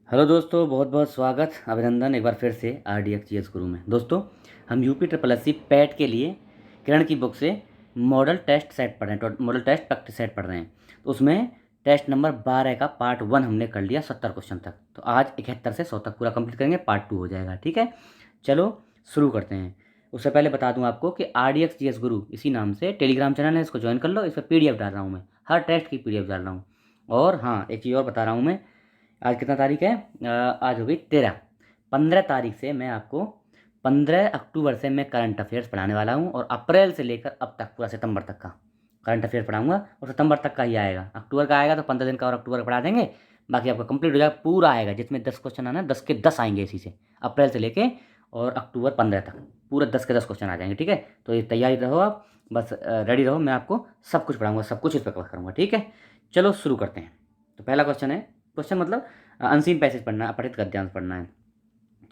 Hello दोस्तों, बहुत बहुत स्वागत अभिनंदन एक बार फिर से RDX GS गुरु में। दोस्तों, हम UP triple S C PET के लिए किरण की बुक से मॉडल टेस्ट सेट पढ़ रहे हैं, मॉडल टेस्ट प्रैक्टिस सेट पढ़ रहे हैं। तो उसमें टेस्ट नंबर 12 का पार्ट 1 हमने कर लिया 70 क्वेश्चन तक। तो आज 71 से 100 तक पूरा कंप्लीट करेंगे, पार्ट 2 हो जाएगा। ठीक है, चलो शुरू करते हैं। उससे पहले बता दूं आपको कि RDX GS गुरु इसी नाम से टेलीग्राम चैनल है, इसको ज्वाइन कर लो। इस पर PDF डाल रहा हूँ मैं, हर टेस्ट की PDF डाल रहा हूँ। और हाँ, एक चीज़ और बता रहा हूँ मैं, आज कितना तारीख है? आज हो गई 13। 15 तारीख से मैं आपको 15 अक्टूबर से मैं करंट अफेयर्स पढ़ाने वाला हूँ, और अप्रैल से लेकर अब तक पूरा सितंबर तक का करंट अफेयर पढ़ाऊंगा। और सितंबर तक का ही आएगा, अक्टूबर का आएगा तो 15 दिन का और अक्टूबर का पढ़ा देंगे। बाकी आपका कंप्लीट हो जाएगा, पूरा आएगा। जिसमें 10 क्वेश्चन आना है, 10 के 10 आएंगे इसी से, अप्रैल से लेके और अक्टूबर 15 तक पूरा 10 के 10 क्वेश्चन आ जाएंगे। ठीक है, तो ये तैयारी रहो आप, बस रेडी रहो। मैं आपको सब कुछ पढ़ाऊंगा, सब कुछ इस पर कवर करूँगा। ठीक है, चलो शुरू करते हैं। तो पहला क्वेश्चन है, क्वेश्चन मतलब अनसीन पैसेज पढ़ना है, अपठित गद्यांश पढ़ना है।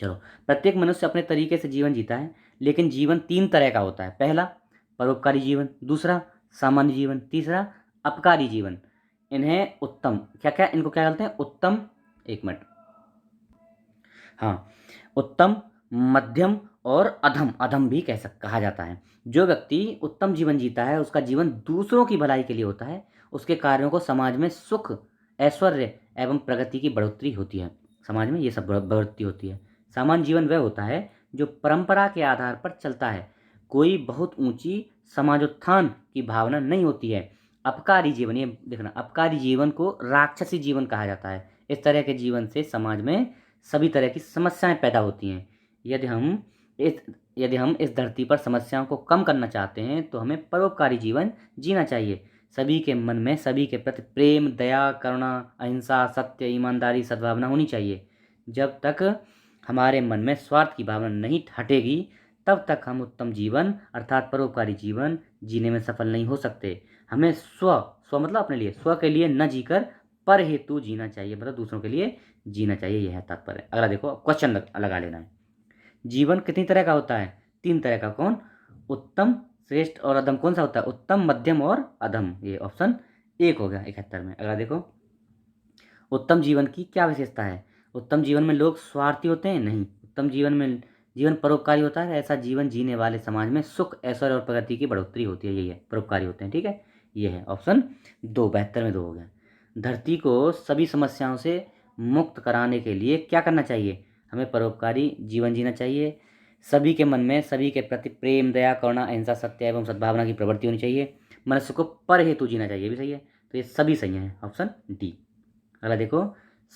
चलो, प्रत्येक मनुष्य अपने तरीके से जीवन जीता है, लेकिन जीवन 3 तरह का होता है। पहला परोपकारी जीवन, दूसरा सामान्य जीवन, तीसरा अपकारी जीवन। इन्हें उत्तम क्या क्या इनको क्या बोलते हैं? उत्तम, एक मिनट, हाँ, उत्तम, मध्यम और अधम, अधम भी कहा जाता है। जो व्यक्ति उत्तम जीवन जीता है, उसका जीवन दूसरों की भलाई के लिए होता है। उसके कार्यों को समाज में सुख, ऐश्वर्य एवं प्रगति की बढ़ोतरी होती है। समाज में ये सब बढ़ोतरी होती है। सामान्य जीवन वह होता है जो परंपरा के आधार पर चलता है। कोई बहुत ऊंची समाजोत्थान की भावना नहीं होती है। अपकारी जीवन, ये देखना, अपकारी जीवन को राक्षसी जीवन कहा जाता है। इस तरह के जीवन से समाज में सभी तरह की समस्याएं पैदा होती हैं। यदि हम इस यदि हम इस धरती पर समस्याओं को कम करना चाहते हैं, तो हमें परोपकारी जीवन जीना चाहिए। सभी के मन में सभी के प्रति प्रेम, दया, करुणा, अहिंसा, सत्य, ईमानदारी, सद्भावना होनी चाहिए। जब तक हमारे मन में स्वार्थ की भावना नहीं हटेगी, तब तक हम उत्तम जीवन अर्थात परोपकारी जीवन जीने में सफल नहीं हो सकते। हमें स्व स्व मतलब अपने लिए, स्व के लिए न जीकर पर हेतु जीना चाहिए, मतलब दूसरों के लिए जीना चाहिए, यह है तात्पर्य। अगला देखो, क्वेश्चन लगा लेना है। जीवन कितनी तरह का होता है? 3 तरह का। कौन? उत्तम, श्रेष्ठ और अधम। कौन सा होता है? उत्तम, मध्यम और अधम। ये ऑप्शन 1 हो गया 71 में। अगला देखो, उत्तम जीवन की क्या विशेषता है? उत्तम जीवन में लोग स्वार्थी होते हैं? नहीं। उत्तम जीवन परोपकारी होता है। ऐसा जीवन जीने वाले समाज में सुख, ऐश्वर्य और प्रगति की बढ़ोतरी होती है। यही है, परोपकारी होते हैं। ठीक है, ये है ऑप्शन 2। 72 में 2 हो गया। धरती को सभी समस्याओं से मुक्त कराने के लिए क्या करना चाहिए? हमें परोपकारी जीवन जीना चाहिए। सभी के मन में सभी के प्रति प्रेम, दया, करुणा, अहिंसा, सत्य एवं सद्भावना की प्रवृत्ति होनी चाहिए। मनुष्य को पर हेतु जीना चाहिए, भी सही है। तो ये सभी सही हैं, ऑप्शन डी। अगला देखो,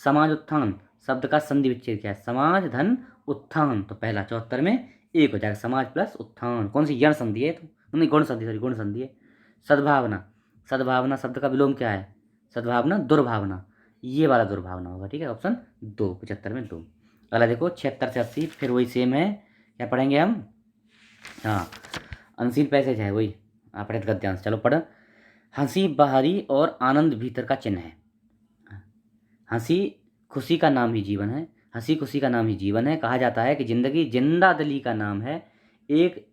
समाज उत्थान शब्द का संधि विच्छेद क्या है? समाज धन उत्थान, तो पहला 74 में 1 हो जाएगा। समाज प्लस उत्थान, कौन सी यण संधि है? तो नहीं, गुण संधि, सॉरी, गुण संधि है। सद्भावना, सद्भावना शब्द का विलोम क्या है? सद्भावना दुर्भावना, ये वाला दुर्भावना होगा। ठीक है, ऑप्शन 2, 75 में 2। अगला देखो, 76 से 80 फिर वही सेम है। क्या पढ़ेंगे हम? हाँ, अनसीन पैसेज है वही, अपठित गद्यांश। चलो पढ़। हंसी बाहरी और आनंद भीतर का चिन्ह है। हंसी खुशी का नाम ही जीवन है। हंसी खुशी का नाम ही जीवन है। कहा जाता है कि जिंदगी जिंदा दिली का नाम है। एक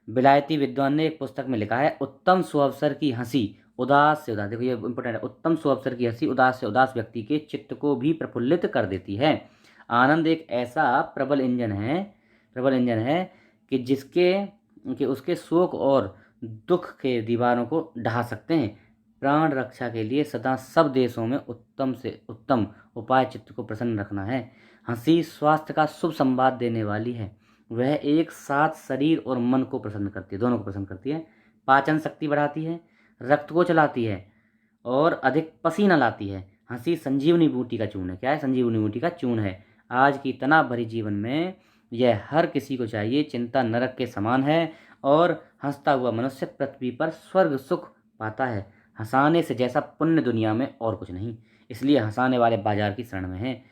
विलायती विद्वान ने एक पुस्तक में लिखा है, उत्तम सुअवसर की हंसी उदास से उदास, देखो ये इंपॉर्टेंट है, उत्तम सुअवसर की हंसी उदास से उदास व्यक्ति के चित्त को भी प्रफुल्लित कर देती है। आनंद एक ऐसा प्रबल इंजन है कि उसके शोक और दुख के दीवारों को ढहा सकते हैं। प्राण रक्षा के लिए सदा सब देशों में उत्तम से उत्तम उपाय चित्त को प्रसन्न रखना है। हंसी स्वास्थ्य का शुभ संवाद देने वाली है। वह एक साथ शरीर और मन को प्रसन्न करती है, दोनों को प्रसन्न करती है। पाचन शक्ति बढ़ाती है, रक्त को चलाती है और अधिक पसीना लाती है। हंसी संजीवनी बूटी का चूर्ण है। क्या है? संजीवनी बूटी का चूर्ण है। आज की तनाव भरी जीवन में यह हर किसी को चाहिए। चिंता नरक के समान है और हंसता हुआ मनुष्य पृथ्वी पर स्वर्ग सुख पाता है। हंसाने से जैसा पुण्य दुनिया में और कुछ नहीं, इसलिए हंसाने वाले बाजार की शरण में हैं।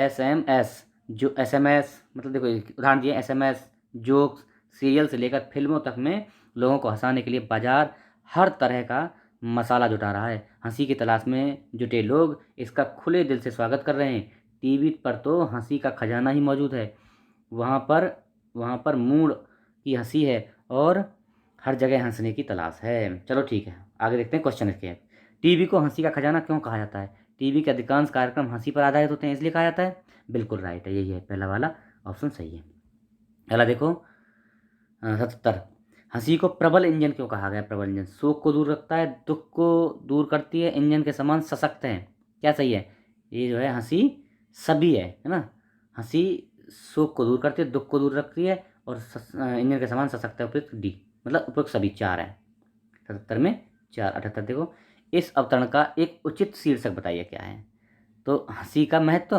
SMS, जो SMS मतलब देखो उदाहरण दिए, SMS, जोक्स, सीरियल से लेकर फिल्मों तक में लोगों को हंसाने के लिए बाजार हर तरह का मसाला जुटा रहा है। हंसी की तलाश में जुटे लोग इसका खुले दिल से स्वागत कर रहे हैं। टीवी पर तो हंसी का खजाना ही मौजूद है। वहाँ पर मूड की हंसी है और हर जगह हंसने की तलाश है। चलो ठीक है, आगे देखते हैं क्वेश्चन इसके। टीवी को हंसी का खजाना क्यों कहा जाता है? टीवी के अधिकांश कार्यक्रम हंसी पर आधारित होते हैं, इसलिए कहा जाता है। बिल्कुल राइट है, यही है, पहला वाला ऑप्शन सही है। अगला देखो 77, हंसी को प्रबल इंजन क्यों कहा गया? प्रबल इंजन शोक को दूर रखता है, दुख को दूर करती है, इंजन के समान सशक्त है। क्या सही है? ये जो है हंसी सभी है ना। हंसी शोक को दूर करती है, दुख को दूर रखती है और इंजन के समान सशक्त है। उपयुक्त डी, मतलब उपयुक्त सभी 4 है। 77 में 4। 78 देखो, इस अवतरण का एक उचित शीर्षक बताइए क्या है? तो हंसी का महत्व।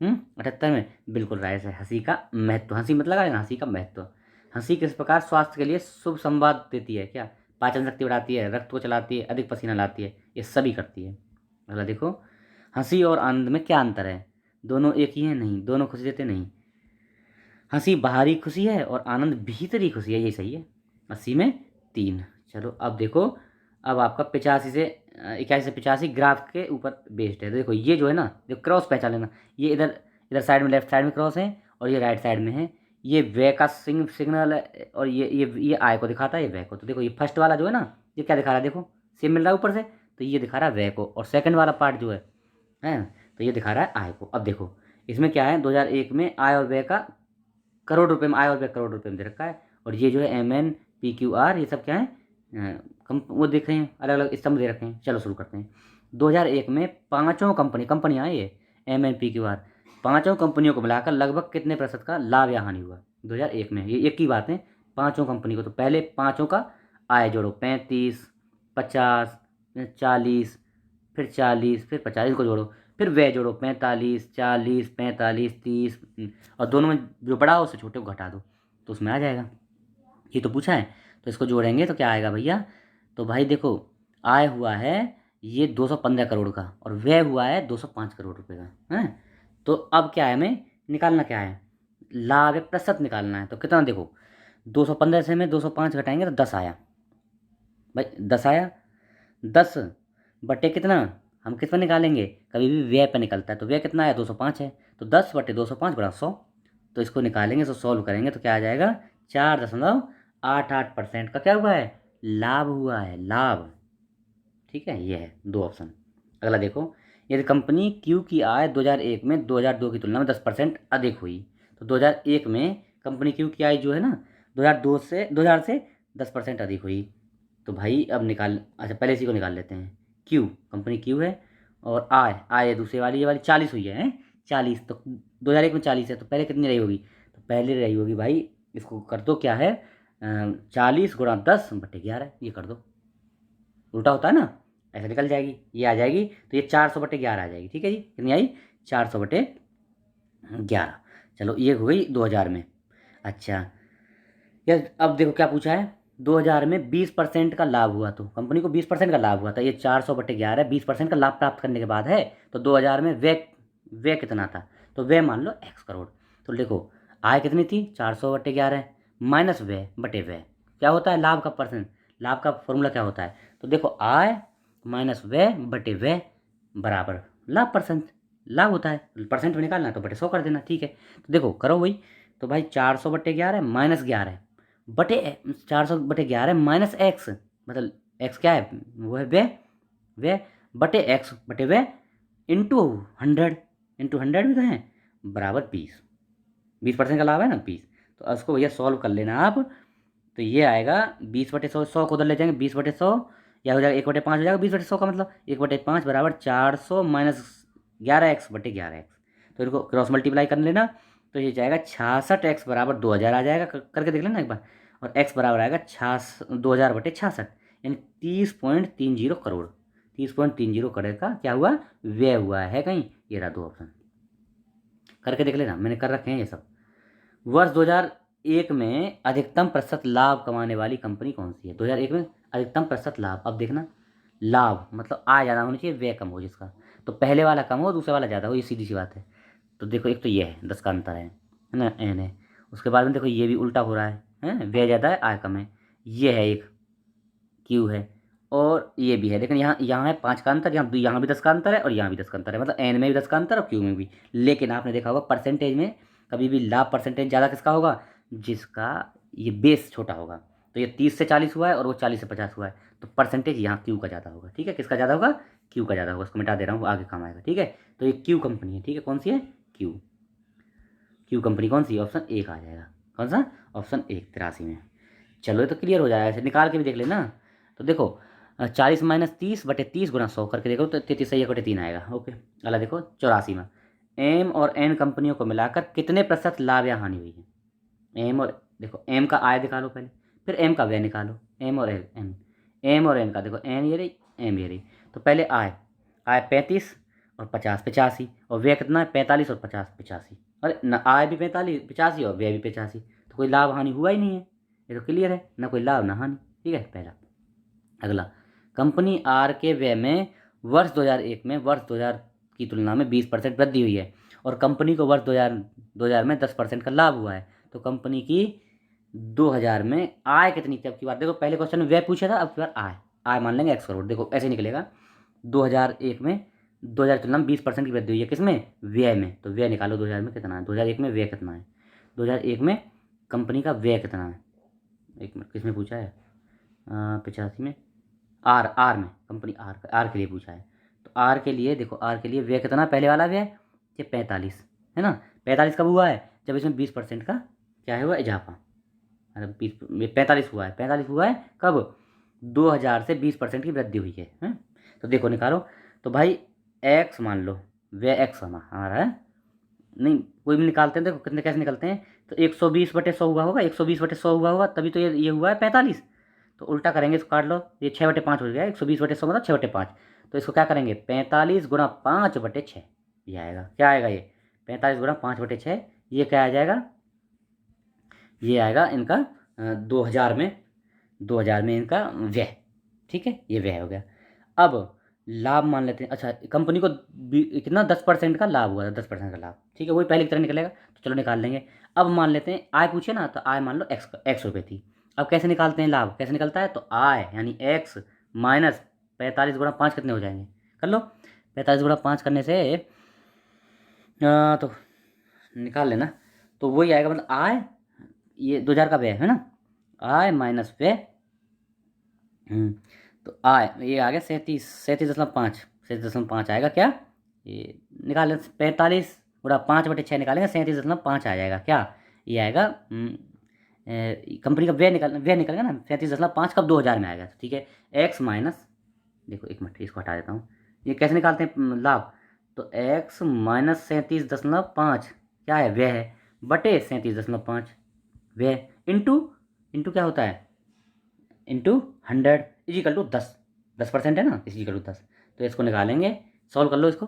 78 में बिल्कुल राइट है, हंसी का महत्व। हंसी मतलब लगाए ना, हंसी का महत्व। हंसी किस प्रकार स्वास्थ्य के लिए शुभ संवाद देती है? क्या? पाचन शक्ति बढ़ाती है, रक्त को चलाती है, अधिक पसीना लाती है, ये सभी करती है। अगला देखो, हंसी और आनंद में क्या अंतर है? दोनों एक ही हैं? नहीं, दोनों खुशी देते नहीं। हंसी बाहरी खुशी है और आनंद भीतरी खुशी है, ये सही है। 80 में 3। चलो अब देखो, अब आपका 85 से 81 से 85 ग्राफ के ऊपर बेस्ड है। तो देखो ये जो है ना, जो क्रॉस पहचान लेना, ये इधर इधर साइड में, लेफ्ट साइड में क्रॉस है और ये राइट साइड में है। ये वे का सिग्नल है और ये आई को दिखाता है, ये वे को। तो देखो ये फर्स्ट वाला जो है ना, ये क्या दिखा रहा है? देखो सेम मिल रहा है ऊपर से, तो ये दिखा रहा है वे को, और सेकंड वाला पार्ट जो है तो ये दिखा रहा है आई को। अब देखो इसमें क्या है, 2001 में आय और व्यय का करोड़ रुपए में, आय और व्यय करोड़ रुपए में दे रखा है। और ये जो है MN PQR ये सब क्या है, वो देख रहे हैं, अलग अलग स्तंभ दे रखे हैं। चलो शुरू करते हैं। 2001 में पांचों कंपनियां ये MN PQR, पांचों कंपनियों को मिलाकर लगभग कितने प्रतिशत का लाभ या हानि हुआ 2001 में? ये एक ही बात है, पांचों कंपनी को। तो पहले पांचों का आय जोड़ो, 35, 50, 40, फिर 40, फिर 50, इनको जोड़ो, फिर व्यय जोड़ो, 45, 40, 45, 30, और दोनों में जो बड़ा हो उससे छोटे को घटा दो, तो उसमें आ जाएगा। ये तो पूछा है, तो इसको जोड़ेंगे तो क्या आएगा भैया? तो भाई देखो, आय हुआ है ये 215 करोड़ का और व्यय हुआ है 205 करोड़ रुपए का है। तो अब क्या है, हमें निकालना क्या है? लाभ या प्रतिशत निकालना है। तो कितना देखो, 215 से में 205 घटाएंगे तो 10 आया भाई, 10 आया। 10 बटे कितना, हम किस पर निकालेंगे? कभी भी व्यय पर निकलता है। तो व्यय कितना आया? 205 है। तो 10 बटे 205 बड़ा 100। तो इसको निकालेंगे, तो सॉल्व करेंगे तो क्या आ जाएगा? 4.88% का क्या हुआ है? लाभ हुआ है, लाभ। ठीक है, ये है 2 ऑप्शन। अगला देखो, यदि कंपनी क्यू की आय 2001 में 2002 की तुलना में 10% अधिक हुई, तो 2001 में कंपनी क्यू की आय जो है ना, 2000 से 10% अधिक हुई। तो भाई अब निकाल, अच्छा पहले इसी को निकाल लेते हैं। क्यू, कंपनी क्यू है और आय दूसरे वाली, ये वाली 40 हुई है 40। तो 2001 में 40 है, तो पहले कितनी रही होगी? तो पहले रही होगी भाई, इसको कर दो क्या है, 40 गुणा 10/11, ये कर दो। उल्टा होता है ना, ऐसे निकल जाएगी, ये आ जाएगी। तो ये 400/11 आ जाएगी। ठीक है जी, कितनी आई? 400/11। चलो ये हो गई 2000 में। अच्छा यार, अब देखो क्या पूछा है, 2000 में 20% का लाभ हुआ, तो कंपनी को 20% का लाभ हुआ था। ये 400/11 20% का लाभ प्राप्त करने के बाद है। तो 2000 में व्यय व्यय कितना था? तो व्यय मान लो X करोड़। तो देखो आय कितनी थी? 400/11 माइनस व्यय बटे व्यय। क्या होता है लाभ का परसेंट? लाभ का फॉर्मूला क्या होता है? तो देखो आय माइनस व्यय बटे व्यय बराबर लाभ परसेंट। लाभ होता है, परसेंट में निकालना है तो बटे 100 कर देना। ठीक है, तो देखो करो वही। तो भाई 400/11 माइनस 11 बटे 400/11 माइनस एक्स, मतलब एक्स क्या है? वो है व्यय। व्यय बटे एक्स बटे व्यय इंटू 100, इंटू 100 भी तो है, बराबर 20% का लाभ है ना 20। तो उसको भैया सॉल्व कर लेना आप। तो ये आएगा 20/100, 100 को उधर ले जाएंगे, 20/100 या हो जाएगा 1/5 हो जाएगा। 20/100 का मतलब 1/5 बराबर 400 माइनस 11x/11x। तो इनको क्रॉस मल्टीप्लाई कर लेना, तो ये जाएगा 66x बराबर 2000 आ जाएगा। करके देख लेना एक बार। और x बराबर आएगा 2000/66, यानी 30.30 करोड़। 30.30 करोड़ का क्या हुआ? व्यय हुआ है कहीं। ये रहा 2 ऑप्शन, करके देख लेना, मैंने कर रखे हैं ये सब। वर्ष 2001 में अधिकतम प्रतिशत लाभ कमाने वाली कंपनी कौन सी है? 2001 में अधिकतम प्रतिशत लाभ, अब देखना, लाभ मतलब आय ज़्यादा होनी चाहिए, व्यय कम हो जिसका। तो पहले वाला कम हो, दूसरे वाला ज़्यादा हो, ये सीधी सी बात है। तो देखो एक तो ये है 10 का अंतर है ना, एन है। उसके बाद में देखो ये भी उल्टा हो रहा है व्यय ज़्यादा है आय कम है। ये है एक क्यू है और ये भी है, लेकिन यहाँ यहाँ है 5 का अंतर, यहाँ भी 10 का अंतर है और यहाँ भी 10 का अंतर है, मतलब एन में भी 10 का अंतर और क्यू में भी। लेकिन आपने देखा होगा परसेंटेज में कभी भी लाभ परसेंटेज ज़्यादा किसका होगा? जिसका ये बेस छोटा होगा। तो ये 30 से 40 हुआ है और वो 40 से 50 हुआ है, तो परसेंटेज यहाँ क्यू का ज़्यादा होगा। ठीक है, किसका ज़्यादा होगा? क्यू का ज़्यादा होगा, उसको मिटा दे रहा हूँ, वो आगे काम आएगा। ठीक है, तो ये क्यू कंपनी है। ठीक है, कौन सी है? क्यू। क्यू कंपनी कौन सी? ऑप्शन ए का आ जाएगा। कौन सा? ऑप्शन ए, 83 में। चलो ये तो क्लियर हो जाएगा, ऐसे निकाल के भी देख लेना। तो देखो 40-30/30 × 100 करके देखो तो 33 आएगा। ओके, अगला देखो 84 में, एम और एन कंपनियों को मिलाकर कितने प्रतिशत लाभ या हानि हुई है? एम और, देखो एम का आय निकालो पहले, फिर एम का व्यय निकालो। एम और एन, एम और एन का देखो, एन ये रही, एम ये रही। तो पहले आय, आय 35 और 50 85, और व्यय कितना है? 45 और 50 85। अरे न, आय भी 45 85 और व्यय भी 85, तो कोई लाभ हानि हुआ ही नहीं है। ये तो क्लियर है, ना कोई लाभ ना हानि। ठीक है, पहला। अगला, कंपनी आर के व्यय में वर्ष 2001 में वर्ष 2000 की तुलना में 20% वृद्धि हुई है, और कंपनी को वर्ष 2000 में 10% का लाभ हुआ है। तो कंपनी की 2000 में आय कितनी थी? अब की बात देखो, पहले क्वेश्चन में व्यय पूछा था, अब की बार आय। आय मान लेंगे X करोड़। देखो ऐसे निकलेगा, 2001 में 2000 की तुलना में 20% की वृद्धि हुई है, किसमें? व्यय में। तो व्यय निकालो 2000 में कितना है, 2001 में व्यय कितना है, 2001 में कंपनी का व्यय कितना है? एक मिनट, किसमें पूछा है? 85 में, आर में, कंपनी आर के लिए पूछा है। तो आर के लिए देखो, आर के लिए व्यय कितना? पहले वाला व्यय ये 45 है ना। 45 कब हुआ है? जब इसमें 20% का क्या है, हुआ इजाफा। मतलब 45 हुआ है, 45 हुआ है कब? 2000 से 20% की वृद्धि हुई है, हैं? तो देखो निकालो, तो भाई एक्स मान लो, व्यय एक्स हमारा है, नहीं कोई भी निकालते हैं। देखो कितने कैसे निकलते हैं, तो 120/100 हुआ होगा, 120/100 हुआ होगा, तभी तो ये हुआ है 45। तो उल्टा करेंगे, इसको काट लो, ये 6/5 हो गया, 120/100 मतलब 6/5। तो इसको क्या करेंगे, 45 × 5/6, ये आएगा। क्या आएगा ये? 45 × 5/6, ये क्या आ जाएगा? ये आएगा इनका 2000 में इनका व्यय। ठीक है, ये व्यय हो गया। अब लाभ मान लेते हैं। अच्छा, कंपनी को कितना? 10% का लाभ हुआ था, 10% का लाभ। ठीक है, वही पहले की तरह निकलेगा, तो चलो निकाल लेंगे। अब मान लेते हैं आय पूछे ना, तो आय मान लो एक्स रुपये थी। अब कैसे निकालते हैं लाभ, कैसे निकलता है? तो आय यानी एक्स माइनस 45 × 5 कितने हो जाएंगे? कर लो, 45 × 5 करने से तो निकाल लेना, तो वही आएगा। मतलब आय, ये 2000 का व्यय है ना, आय माइनस व्यय। तो आय ये आ गया 37.5, 37.5 आएगा। क्या ये निकाल, 45/5/6 निकालेंगे, 37.5 आ जाएगा। क्या ये आएगा? कंपनी का व्यय निकलेगा ना, 37.5 कब? 2000 में आएगा। ठीक है, एक्स माइनस, देखो एक मिनट इसको हटा देता हूँ। ये कैसे निकालते हैं लाभ? तो एक्स माइनस 37.5 क्या है? व्यय है, बटे 37.5 व्यय, इंटू, इंटू क्या होता है? इंटू 100 इजिकल टू 10% है ना, इजिकल टू 10। तो इसको निकालेंगे, सॉल्व कर लो इसको।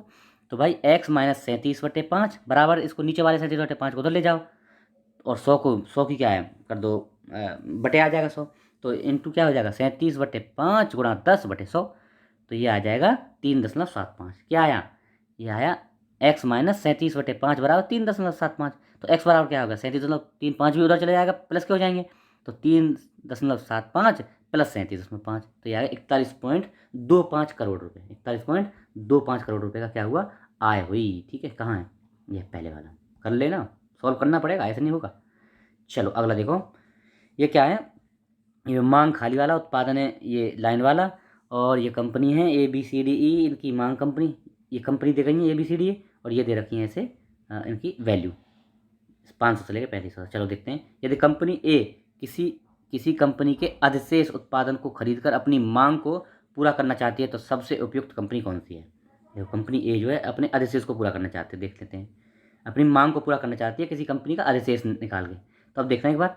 तो भाई एक्स माइनस 37/5 बराबर, इसको नीचे वाले 37/5 को उधर ले जाओ, और 100 की क्या है कर दो, बटे आ जाएगा 100। तो इंटू क्या हो जाएगा? 37/5 × 10/100। तो ये आ जाएगा 3.75। क्या आया? ये आया एक्स माइनस 37/5 बराबर 3.75। तो एक्स बराबर क्या होगा? 37.35 भी उधर चले जाएगा, प्लस के हो जाएंगे। तो 3.75 प्लस 37.5, तो ये आएगा 41.25 करोड़ रुपये। 41.25 करोड़ रुपये का क्या हुआ? आय हुई। ठीक है, कहाँ है? ये पहले वाला, कर लेना, सॉल्व करना पड़ेगा, ऐसे नहीं होगा। चलो अगला देखो, ये क्या है? ये मांग खाली वाला, उत्पादन है ये लाइन वाला, और ये कंपनी है ABCDE, इनकी मांग कंपनी, ये कंपनी दे रही है ABCDE, और ये दे रखी है ऐसे इनकी वैल्यू 500 से लेकर 3500। चलो देखते हैं, यदि कंपनी ए किसी किसी कंपनी के अधिशेष उत्पादन को खरीदकर अपनी मांग को पूरा करना चाहती है, तो सबसे उपयुक्त कंपनी कौन सी है? देखो कंपनी ए जो है अपने अधिशेष को पूरा करना चाहते हैं, देख लेते हैं। अपनी मांग को पूरा करना चाहती है किसी कंपनी का अधिशेष निकाल के। तो अब देखना एक बार,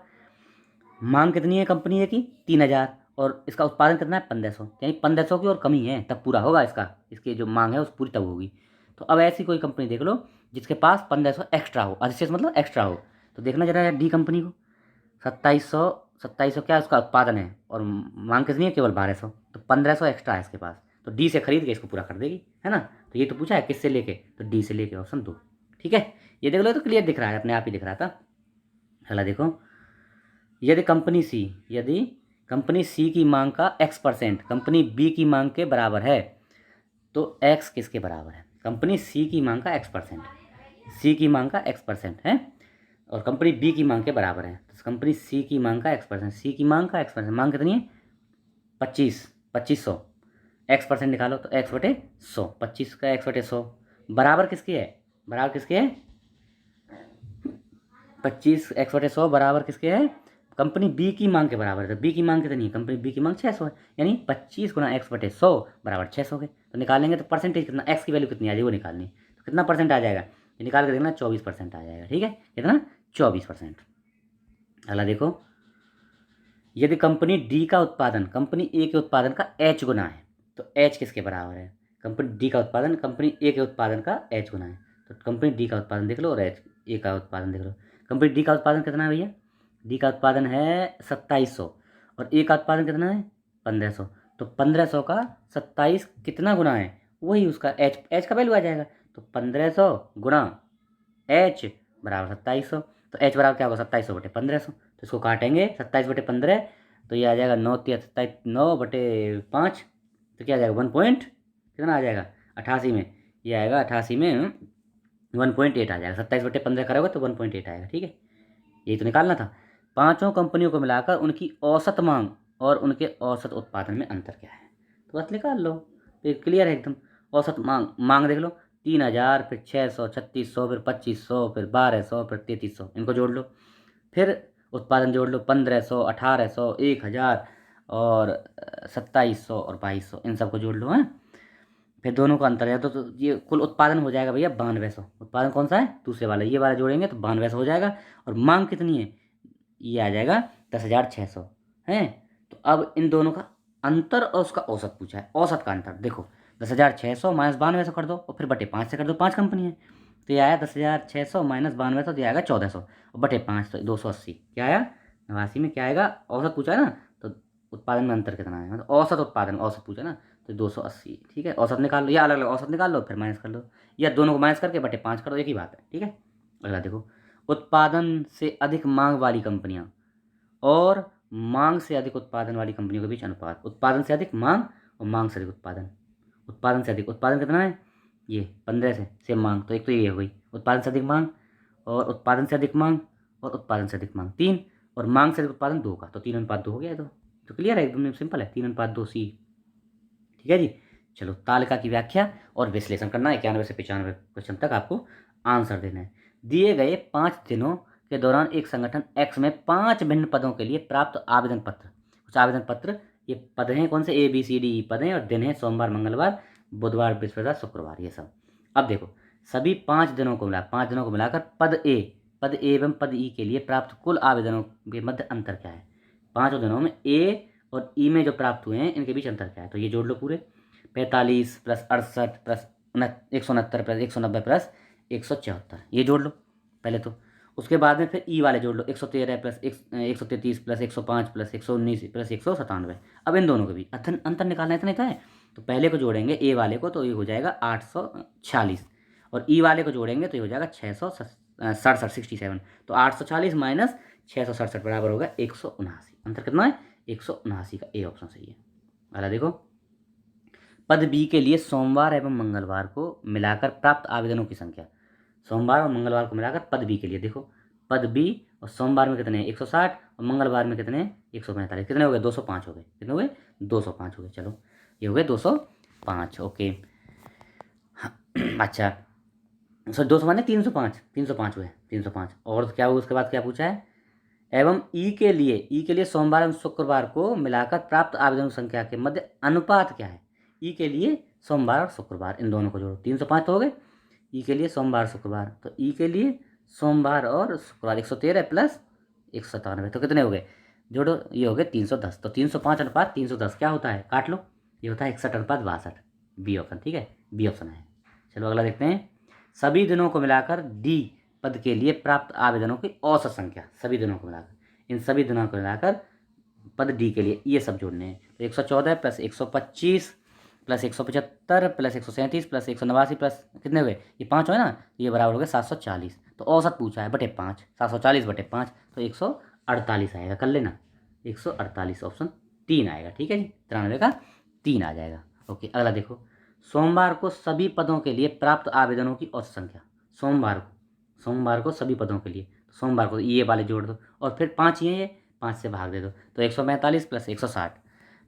मांग कितनी है कंपनी ए की? 3000, और इसका उत्पादन कितना है? 1500, यानी 1500 की और कमी है, तब पूरा होगा इसका, इसकी जो मांग है उस पूरी तब होगी। तो अब ऐसी कोई कंपनी देख लो जिसके पास 1500 एक्स्ट्रा हो, अधिशेष मतलब एक्स्ट्रा हो। तो देखना जरा डी कंपनी को, 2700 क्या उसका उत्पादन है, और मांग कितनी है? केवल 1200, तो 1500 एक्स्ट्रा है इसके पास, तो डी से खरीद के इसको पूरा कर देगी, है ना। तो ये तो पूछा है किससे लेके, तो डी से लेके, ऑप्शन 2। ठीक है, ये देख लो, तो क्लियर दिख रहा है, अपने आप ही दिख रहा था। अगला देखो, यदि कंपनी सी की मांग का X% कंपनी बी की मांग के बराबर है, तो X किसके बराबर है? कंपनी सी की मांग का X%, सी की मांग का X% है, और कंपनी बी की मांग के बराबर है। तो कंपनी सी की मांग का X%, सी की मांग का X%, मांग कितनी है? 2500, x% निकालो तो x/100, 25 का x/100 बराबर किसके है, बराबर किसके है, 25 x/100 बराबर किसके है, कंपनी बी की मांग के बराबर है। तो बी की मांग कितनी है, कंपनी बी की मांग 600 है, यानी 25 गुना x/100 बराबर 600 के। तो निकालेंगे तो परसेंटेज कितना, x की वैल्यू कितनी आ जाएगी वो निकालनी। तो कितना परसेंट आ जाएगा, ये निकाल के देखना, 24% आ जाएगा। ठीक है, कितना, 24%। अगला देखो, यदि कंपनी डी का उत्पादन कंपनी ए के उत्पादन का h गुना है, तो h किसके बराबर है, कंपनी डी का उत्पादन कंपनी ए के उत्पादन का h गुना है। तो कंपनी डी का उत्पादन देख लो और एच ए का उत्पादन देख लो। कंपनी डी का उत्पादन कितना है भैया, डी का उत्पादन है 2700 और ए का उत्पादन कितना है 1500। तो 1500 का 27 कितना गुना है, वही उसका एच, एच का वैल्यू आ जाएगा। तो 1500 गुना एच बराबर 2700। तो एच बराबर क्या होगा, 2700/1500। तो इसको काटेंगे 27/15, तो ये आ जाएगा 9 9 बटे 5। तो क्या आ जाएगा 1 पॉइंट कितना आ जाएगा 88 में, ये आएगा 88 में 1.8 आ जाएगा। 27/15 करोगे तो 1.8 आएगा। ठीक है, यही तो निकालना था। पांचों कंपनियों को मिलाकर उनकी औसत मांग और उनके औसत उत्पादन में अंतर क्या है, तो बस निकाल लो, फिर क्लियर है एकदम। औसत मांग, मांग देख लो, 3000, फिर 600, 3600, फिर 2500, फिर 1200, फिर 3300, इनको जोड़ लो। फिर उत्पादन जोड़ लो, 1500, 1800, 1000 और 2700 और 2200, इन सबको जोड़ लो। हैं, फिर दोनों का अंतर है तो ये कुल उत्पादन हो जाएगा भैया 9200। उत्पादन कौन सा है, दूसरे वाला, ये वाला जोड़ेंगे तो 9200 हो जाएगा। और मांग कितनी है, ये आ जाएगा 10,600 है। तो अब इन दोनों का अंतर और उसका औसत पूछा है, औसत का अंतर देखो, 10,600 माइनस 9200 कर दो और फिर बटे 5 से कर दो, 5 कंपनी है। तो ये आया 10,600 माइनस 9200, तो ये आएगा 1400 और बटे 5 तो 280। क्या आया 89 में, क्या आएगा, औसत पूछा है ना, तो उत्पादन में अंतर कितना है, मतलब औसत उत्पादन, औसत पूछा ना, तो 280। ठीक है, औसत निकाल लो या अलग अलग औसत निकाल लो फिर माइनस कर लो, या दोनों को माइनस करके बटे 5 कर दो, एक ही बात है। ठीक है, अगला देखो, उत्पादन से अधिक मांग वाली कंपनियां और मांग से अधिक उत्पादन वाली कंपनियों के बीच अनुपात। उत्पादन से अधिक मांग और मांग से अधिक उत्पादन। उत्पादन से अधिक उत्पादन कितना है, ये 15 से मांग, तो एक तो ये हो गई उत्पादन से अधिक मांग, और उत्पादन से अधिक मांग और उत्पादन से अधिक मांग 3, और मांग से अधिक उत्पादन 2 का, तो 3:2 हो गया है। तो क्लियर है, एकदम सिंपल है, 3:2 सी। ठीक है जी, चलो तालिका की व्याख्या और विश्लेषण करना, 91 से 95 क्वेश्चन तक आपको आंसर देना है। दिए गए 5 दिनों के दौरान एक संगठन एक्स में 5 भिन्न पदों के लिए प्राप्त आवेदन पत्र, कुछ आवेदन पत्र, ये पद हैं कौन से, ABCDE पद हैं, और दिन है सोमवार, मंगलवार, बुधवार, बृहस्पतिवार, शुक्रवार, ये सब। अब देखो, सभी 5 दिनों को मिलाकर पद ए एवं पद ई के लिए प्राप्त कुल आवेदनों के मध्य अंतर क्या है। 5 दिनों में ए और ई में जो प्राप्त हुए हैं इनके बीच अंतर क्या है, तो ये जोड़ लो पूरे, 45 प्लस 68 प्लस 169 प्लस 190 प्लस 174, ये जोड़ लो पहले तो। उसके बाद में फिर ई वाले जोड़ लो, 113 प्लस 133 प्लस 105 प्लस 119 प्लस 197। अब इन दोनों के बीच अंतर निकालना, इतना ही है। तो पहले को जोड़ेंगे ए वाले को तो ये हो जाएगा 846, और ई वाले को जोड़ेंगे तो ये हो जाएगा 667, 67। तो 840 माइनस 667 बराबर होगा 179। अंतर कितना है, 179 का, ए ऑप्शन सही है। अगला देखो, पद बी के लिए सोमवार एवं मंगलवार को मिलाकर प्राप्त आवेदनों की संख्या। सोमवार और मंगलवार को मिलाकर पद बी के लिए देखो, पद बी और सोमवार में कितने हैं 160 और मंगलवार में कितने हैं 145, कितने हो गए 205 हो गए, कितने हो गए 205 हो गए। चलो ये हो गए 205, ओके। अच्छा सर 200 माने 305 हुए, 305। और क्या हुआ उसके बाद, क्या पूछा है, एवं ई के लिए सोमवार एवं शुक्रवार को मिलाकर प्राप्त आवेदन संख्या के मध्य अनुपात क्या है। ई के लिए सोमवार और शुक्रवार, इन दोनों को जोड़ो, 305 तो हो गए। ई के लिए सोमवार शुक्रवार, तो ई के लिए सोमवार और शुक्रवार 113 प्लस 197, तो कितने हो गए, जोड़ो, ये हो गए 310। तो 305 अनुपात 310 क्या होता है, काट लो, ये होता है 61:62, बी ऑप्शन। ठीक है, बी ऑप्शन है। चलो अगला देखते हैं, सभी दिनों को मिलाकर डी पद के लिए प्राप्त आवेदनों की औसत संख्या, सभी दिनों को मिलाकर, इन सभी दिनों को मिलाकर पद डी के लिए ये सब जोड़ने हैं। तो 114 plus 125 plus 175 plus 137 plus 189 plus कितने हुए, ये 5 हुए ना, तो ये बराबर हो गए 740। तो औसत पूछा है बटे 5, 740/5, तो 148 आएगा, कर लेना, 148 ऑप्शन 3 आएगा। ठीक है जी, 93 का 3 आ जाएगा। ओके, अगला देखो, सोमवार को सभी पदों के लिए प्राप्त आवेदनों की औसत संख्या। सोमवार को सभी पदों के लिए, सोमवार को ये वाले जोड़ दो और फिर 5 ये 5 से भाग दे दो, तो 145 प्लस 160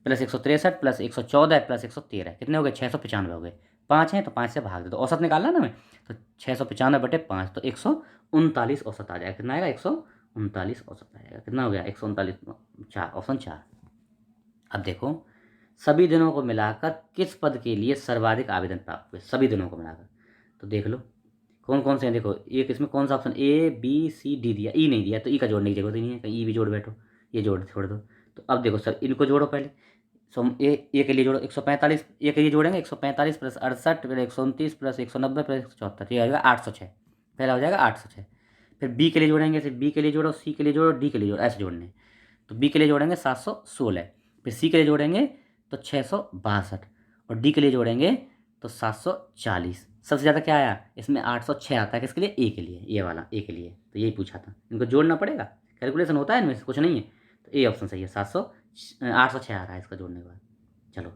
प्लस 163 प्लस 114 प्लस 113 कितने हो गए? 695 हो गए। 5 हैं तो 5 से भाग दे, तो औसत निकालना ना मैं, तो 695/5 तो 139 औसत आ जाएगा। कितना आएगा? 139 औसत आ जाएगा। कितना हो गया? 139, 4, ऑप्शन 4। अब देखो सभी दिनों को मिलाकर किस पद के लिए सर्वाधिक आवेदन प्राप्त हुए? सभी दिनों को मिलाकर तो देख लो कौन कौन से हैं। देखो एक इसमें कौन सा option A B C D दिया, ई नहीं दिया, तो ई का जोड़ने की जरूरत ही नहीं है, कहीं ई भी जोड़ बैठो, ये जोड़ छोड़ दो। तो अब देखो सर इनको जोड़ो पहले। सो ए के लिए जोड़ो 145, ए के लिए जोड़ेंगे 145 प्लस 68 फिर 129 प्लस 190 प्लस 174, ये आ जाएगा 806। पहला हो जाएगा 806। फिर बी के लिए जोड़ेंगे, फिर बी के लिए जोड़ो, सी के लिए जोड़ो, डी के लिए जोड़ो, ऐसे जोड़ने। तो बी के लिए जोड़ेंगे 716, फिर सी के लिए जोड़ेंगे तो 662, और डी के लिए जोड़ेंगे तो 740। सबसे ज़्यादा क्या आया इसमें? 806 आता है। किसके लिए? ए के लिए, ये वाला ए के लिए। तो यही पूछा था, इनको जोड़ना पड़ेगा, कैलकुलेशन होता है इनमें से, कुछ नहीं है। तो ए ऑप्शन सही है, 806 आ रहा है इसका जोड़ने के बाद। चलो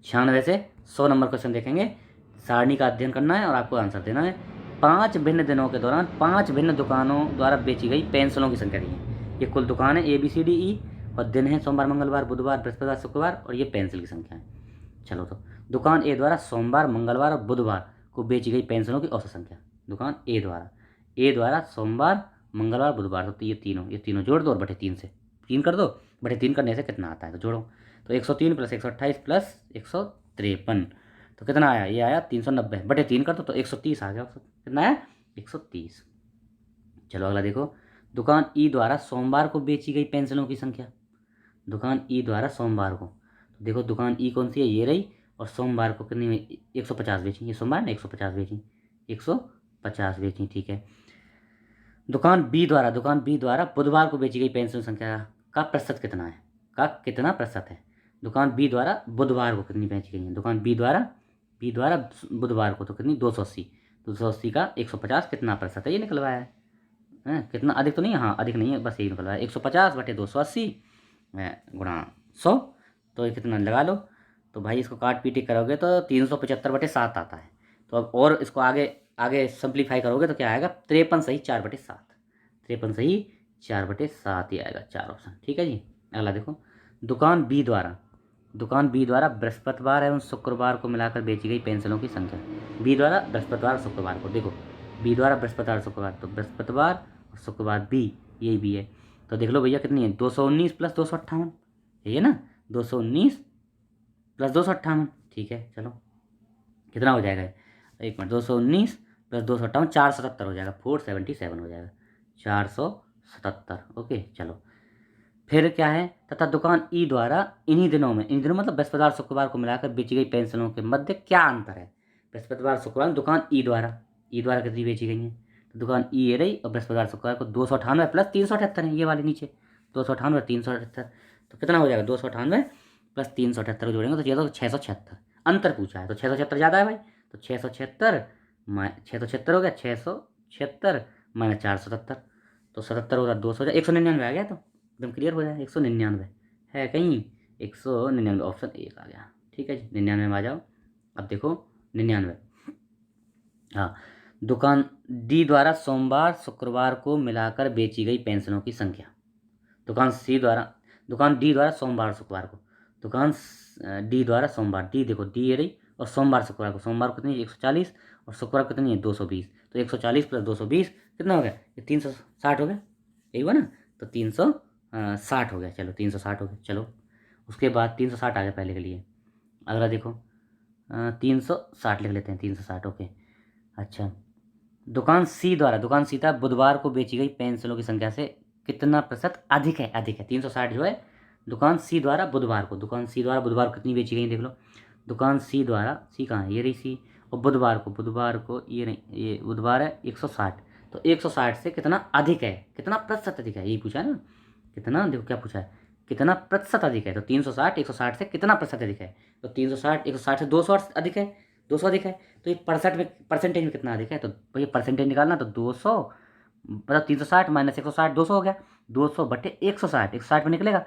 96 से 100 नंबर क्वेश्चन देखेंगे। सारणी का अध्ययन करना है और आपको आंसर देना है। 5 भिन्न दिनों के दौरान 5 भिन्न दुकानों द्वारा बेची गई पेंसिलों की संख्या दी है। ये कुल दुकान है ABCDE, और दिन है सोमवार मंगलवार बुधवार बृहस्पतिवार शुक्रवार, और ये पेंसिल की संख्या है। चलो तो दुकान ए द्वारा सोमवार मंगलवार और बुधवार को बेची गई पेंसिलों की औसत संख्या। दुकान ए द्वारा सोमवार मंगलवार बुधवार, तो ये तीनों जोड़ दो और बटे 3 से 3 कर दो। बटे 3 करने से कितना आता है तो जोड़ो। तो 103 प्लस 128 प्लस 153, तो कितना आया? ये आया 390, बटे 3 कर दो तो 130 आ गया। कितना आया? 130। चलो अगला देखो, दुकान ई द्वारा सोमवार को बेची गई पेंसिलों की संख्या। दुकान ई द्वारा सोमवार को, तो देखो दुकान ई कौन सी है? ये रही, और सोमवार को कितनी में? 150 बेची। ये सोमवार ने 150 बेची, 150 बेची, ठीक है। दुकान बी द्वारा बुधवार को बेची गई पेंसिल संख्या का प्रतिशत कितना है? का कितना प्रतिशत है? दुकान बी द्वारा बुधवार को कितनी बेची गई है? दुकान बी द्वारा बुधवार को तो कितनी? 280। 280 का 150 कितना प्रतिशत है? ये निकलवाया है। कितना अधिक तो नहीं है? हाँ अधिक नहीं है, बस यही निकलवाया। 150/280 गुणा 100, तो ये कितना लगा लो। तो भाई इसको काट पीट करोगे तो 375/7 आता है। तो अब और इसको आगे आगे सिंप्लीफाई करोगे तो क्या आएगा? 53 सही 4/7, 53 सही 4/7 ही आएगा, 4 ऑप्शन, ठीक है जी। अगला देखो, दुकान बी द्वारा बृहस्पतिवार एवं शुक्रवार को मिलाकर बेची गई पेंसिलों की संख्या। बी द्वारा बृहस्पतिवार शुक्रवार को, देखो बी द्वारा बृहस्पतिवार शुक्रवार, तो बृहस्पतिवार और शुक्रवार बी, यही बी है। तो देख लो भैया कितनी है? 219 प्लस 258, यही है ना? 219 प्लस 258, ठीक है। चलो कितना हो जाएगा? एक मिनट, 219 प्लस 258, 477 हो जाएगा, 477 हो जाएगा, 477। ओके चलो फिर क्या है? तथा दुकान ई द्वारा इन्हीं दिनों मतलब बृहस्पतिवार शुक्रवार को मिलाकर बेची गई पेंसिलों के मध्य क्या अंतर है? बृहस्पतिवार शुक्रवार में दुकान ई द्वारा कितनी बेची गई है? तो दुकान ई ए रही, और बृहस्पतिवार शुक्रवार को 298 प्लस 378 है, ये वाले नीचे 298 378, तो कितना हो जाएगा? 298 प्लस 378 को जोड़ेंगे तो ये तो 676 अंतर पूछा है, तो 676 ज़्यादा है भाई, तो 676 676 हो गया, 676 माइनस 477, तो 77 होगा 200, 199 आ गया, तो एकदम क्लियर हो जाए। 199 है कहीं? 199 ऑप्शन एक आ गया, ठीक है जी। 99 में आ जाओ। अब देखो 99, हाँ, दुकान डी द्वारा सोमवार शुक्रवार को मिलाकर बेची गई पेंसिलों की संख्या। दुकान डी द्वारा सोमवार शुक्रवार को, दुकान डी द्वारा सोमवार, डी देखो डी ये रही, और सोमवार शुक्रवार को, सोमवार को कितनी है? 140, और शुक्रवार को कितनी है? 220, तो 140 प्लस 220 कितना हो गया? ये 360 हो गया, यही हुआ ना? तो 360 हो गया। चलो 360 हो गया। चलो उसके बाद 360 आ गया पहले के लिए। अगला देखो 360 लिख लेते हैं, 360, ओके। अच्छा, दुकान सी था बुधवार को बेची गई पेंसिलों की संख्या से कितना प्रतिशत अधिक है? 360 जो है दुकान सी द्वारा बुधवार को, कितनी बेची गई देख लो। दुकान सी कहाँ है? ये रही सी, और बुधवार को ये नहीं, ये बुधवार है 160, तो 160 से कितना अधिक है? कितना प्रतिशत अधिक है, यही पूछा है ना। कितना, देखो क्या पूछा है, कितना प्रतिशत अधिक है? तो 360 160 से कितना प्रतिशत अधिक है? तो 360 160 से 200 अधिक है, 200 अधिक है, तो ये परसेंटेज में कितना अधिक है? तो भैया परसेंटेज निकालना, तो 200 मतलब 360 माइनस 160, 200 हो गया, 200/160, 160 में निकलेगा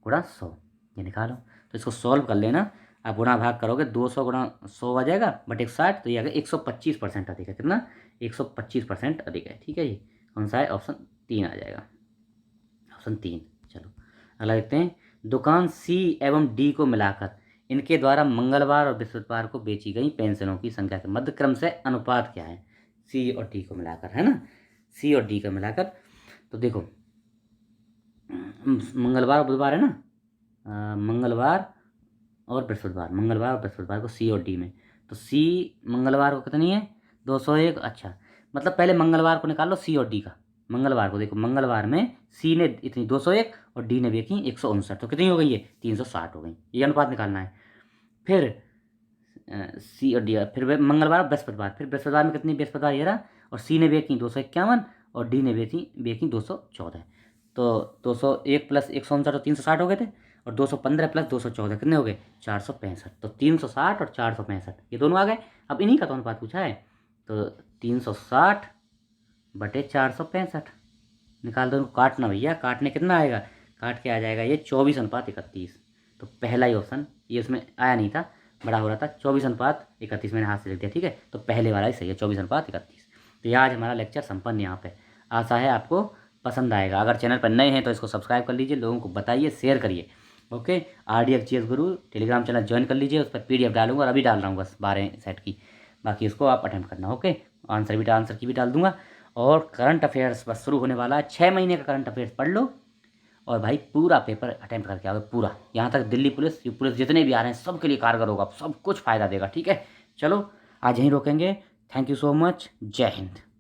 गुणा 100, ये निकालो। तो इसको सॉल्व कर लेना, आप गुणा भाग करोगे, 200 गुणा 100 आ जाएगा बटे 160, तो ये आ गया 125% अधिक है। कितना? 125% अधिक है, ठीक है जी। कौन सा है? ऑप्शन 3 आ जाएगा, ऑप्शन 3। चलो अगला देखते हैं, दुकान सी एवं डी को मिलाकर इनके द्वारा मंगलवार और बृहस्पतिवार को बेची गई पेंसिलों की संख्या के मध्य क्रम से अनुपात क्या है? सी और डी को मिलाकर, है ना, सी और डी को मिलाकर। तो देखो मंगलवार और बुधवार है ना, मंगलवार और बृहस्पतिवार को सी और डी में। तो सी मंगलवार को कितनी है? 201। अच्छा, मतलब पहले मंगलवार को निकाल लो सी और डी का। मंगलवार को देखो, मंगलवार में सी ने इतनी 201 और डी ने बेची 159, तो कितनी हो गई? ये 360 हो गई। ये अनुपात निकालना है। फिर सी और डी, फिर मंगलवार और बृहस्पतिवार, फिर बृहस्पतिवार में कितनी? बृहस्पतिवार ये रहा, और सी ने बेची 251 और डी ने बेची 214। तो 201 प्लस 159 तो 360 हो गए थे, और 215 प्लस 214 कितने हो गए? 465। तो 360 और 465 ये दोनों आ गए। अब इन्हीं का तो अनुपात पूछा है, तो 360 बटे 465 निकाल दो। काटना भैया, काटने कितना आएगा? काट के आ जाएगा ये 24:31। तो पहला ही ऑप्शन, ये उसमें आया नहीं था, बड़ा हो रहा था। 24:31 मैंने हाथ से लिख दिया, ठीक है। तो पहले वाला ही सही है, 24:31। तो ये आज हमारा लेक्चर संपन्न यहाँ पे। आशा है आपको पसंद आएगा। अगर चैनल पर नए हैं तो इसको सब्सक्राइब कर लीजिए, लोगों को बताइए, शेयर करिए। ओके, RDX GS गुरु टेलीग्राम चैनल ज्वाइन कर लीजिए, उस पर PDF डालूंगा, और अभी डाल रहा हूँ बस 12 सेट की। बाकी उसको आप अटेम्प्ट करना। ओके, आंसर की भी डाल दूंगा। और करंट अफेयर्स बस शुरू होने वाला है, 6 महीने का करंट अफेयर्स पढ़ लो, और भाई पूरा पेपर अटेम्प्ट करके आओगे पूरा। यहाँ तक दिल्ली पुलिस, यूपी पुलिस जितने भी आ रहे हैं सबके लिए कारगर होगा, सब कुछ फ़ायदा देगा, ठीक है। चलो आज यहीं रोकेंगे। Thank you so much. जय हिंद।